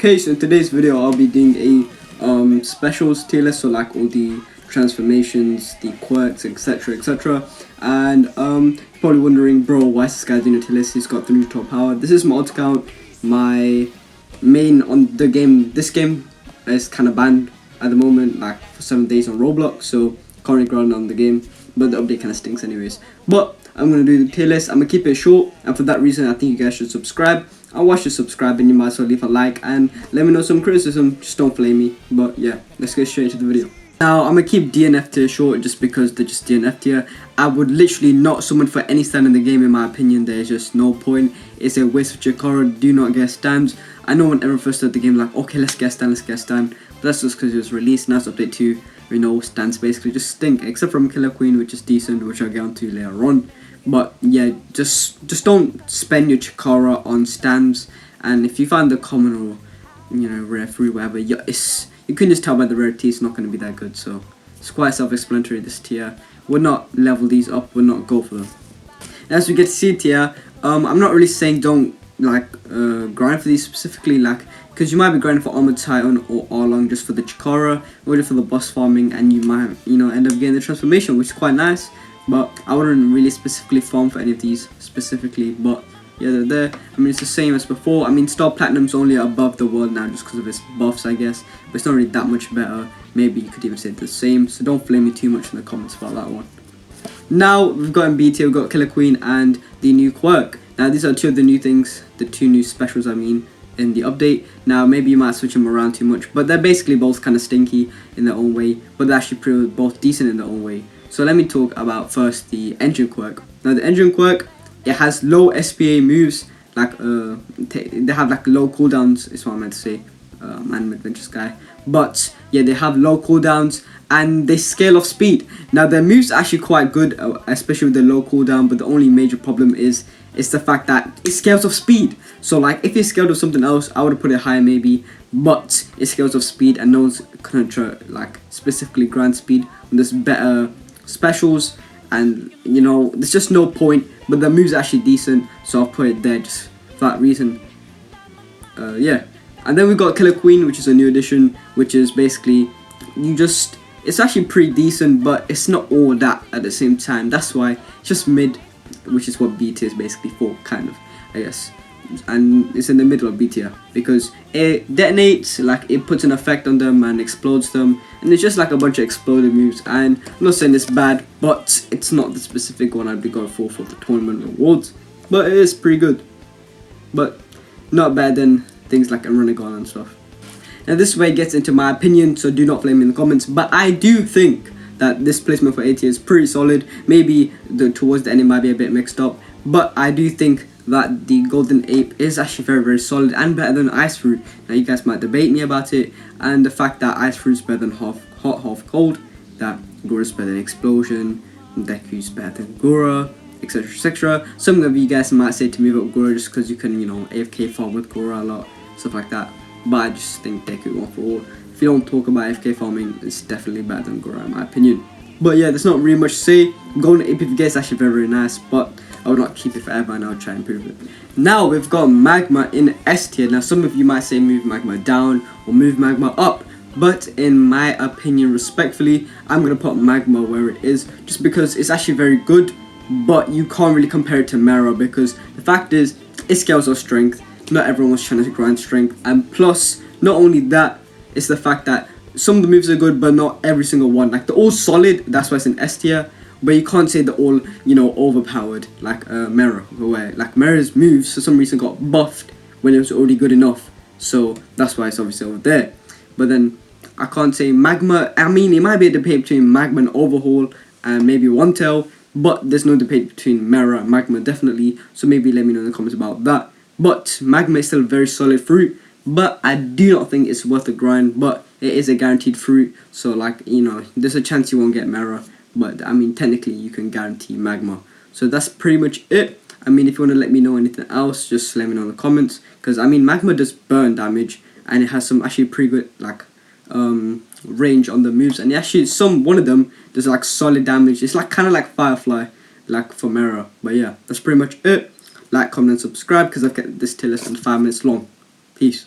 Okay, so in today's video I'll be doing a specials tier list, so like all the transformations, the quirks, etc. And probably wondering, bro, why is this guy doing a tier list? He's got 3 top power. This is my alt account. My main on the game, this game is kind of banned at the moment, like for 7 days on Roblox, so can't really grind on the game, but the update kind of stinks anyways. But I'm going to do the tier list. I'm going to keep it short, and for that reason I think you guys should subscribe. And once you subscribe, and you might as well leave a like and let me know some criticism. Just don't flame me. But yeah, let's get straight into the video. Now I'm gonna keep DNF tier short just because they're just DNF tier. I would literally not summon for any stand in the game, in my opinion. There's just no point. It's a waste of Chikara. Do not get stands. I know when everyone first started the game, like, okay, let's get stand, but that's just because it was released. Now it's update 2. You know, stands basically just stink, except from Killer Queen, which is decent, which I'll get onto later on. But yeah, just don't spend your Chikara on stands. And if you find the common or, you know, rare free, whatever, you can just tell by the rarity it's not going to be that good. So it's quite self-explanatory, this tier. We'll not level these up, we'll not go for them. As we get to C tier, I'm not really saying don't like grind for these specifically, like, because you might be grinding for Armored Titan or Arlong just for the Chikara, or just for the boss farming, and you might, you know, end up getting the transformation, which is quite nice. But I wouldn't really specifically farm for any of these specifically. But yeah, they're there. I mean, it's the same as before. I mean, Star Platinum's only above the world now just because of its buffs, I guess. But it's not really that much better. Maybe you could even say the same. So don't flame me too much in the comments about that one. Now we've got in B tier, we've got Killer Queen and the new quirk. Now these are 2 of the new things, the 2 new specials, I mean, in the update. Now maybe you might switch them around too much, but they're basically both kind of stinky in their own way, but they're actually both decent in their own way. So let me talk about first the engine quirk. Now the engine quirk, it has low SPA moves, like they have like low cooldowns, is what I meant to say. Man Adventures guy. But yeah, they have low cooldowns and they scale off speed. Now their moves are actually quite good, especially with the low cooldown, but the only major problem is the fact that it scales off speed. So like if it scaled off something else, I would have put it higher maybe, but it scales off speed and no one's gonna like specifically grind speed when there's better specials, and you know, there's just no point. But the moves are actually decent, so I'll put it there just for that reason. Yeah, and then we got Killer Queen, which is a new addition, which is basically it's actually pretty decent, but it's not all that at the same time. That's why it's just mid, which is what B tier is basically for, kind of, I guess. And it's in the middle of B tier because it detonates, like it puts an effect on them and explodes them, and it's just like a bunch of exploded moves. And I'm not saying it's bad, but it's not the specific one I'd be going for the tournament awards, but it is pretty good, but not better than things like a Renegon and stuff. Now this way gets into my opinion, so do not flame me in the comments, but I do think that this placement for A tier is pretty solid. Maybe towards the end it might be a bit mixed up, but I do think that the Golden Ape is actually very very solid and better than Ice Fruit. Now you guys might debate me about it, and the fact that Ice Fruit's better than half hot, half cold, that Gora's better than Explosion, Deku's better than Gora, etc. Some of you guys might say to move up Gora just because you can, you know, AFK farm with Gora a lot, stuff like that. But I just think Deku one for all. If you don't talk about AFK farming, it's definitely better than Gora in my opinion. But yeah, there's not really much to say. Golden Ape is actually very nice, but I would not keep it forever, and I would try and improve it. Now we've got Magma in S tier. Now some of you might say move Magma down or move Magma up, but in my opinion, respectfully, I'm going to put Magma where it is, just because it's actually very good, but you can't really compare it to Mera, because the fact is, it scales off strength. Not everyone was trying to grind strength, and plus, not only that, it's the fact that some of the moves are good, but not every single one. Like, they're all solid, that's why it's in S tier, but you can't say they're all, you know, overpowered, like Mera, where, like, Mera's moves for some reason got buffed when it was already good enough, so that's why it's obviously over there. But then, I can't say Magma. I mean, it might be a debate between Magma and Overhaul, and maybe One Tail, but there's no debate between Mera and Magma, definitely, so maybe let me know in the comments about that. But Magma is still a very solid fruit, but I do not think it's worth the grind, but it is a guaranteed fruit, so like, you know, there's a chance you won't get Mera, but I mean, technically you can guarantee Magma. So that's pretty much it. I mean, if you want to let me know anything else, just let me know in the comments, because I mean, Magma does burn damage, and it has some actually pretty good, like, range on the moves, and actually one of them does like solid damage. It's like kind of like Firefly, like for Mera. But yeah, that's pretty much it. Like, comment and subscribe, because I've got this tier list in 5 minutes long. Peace.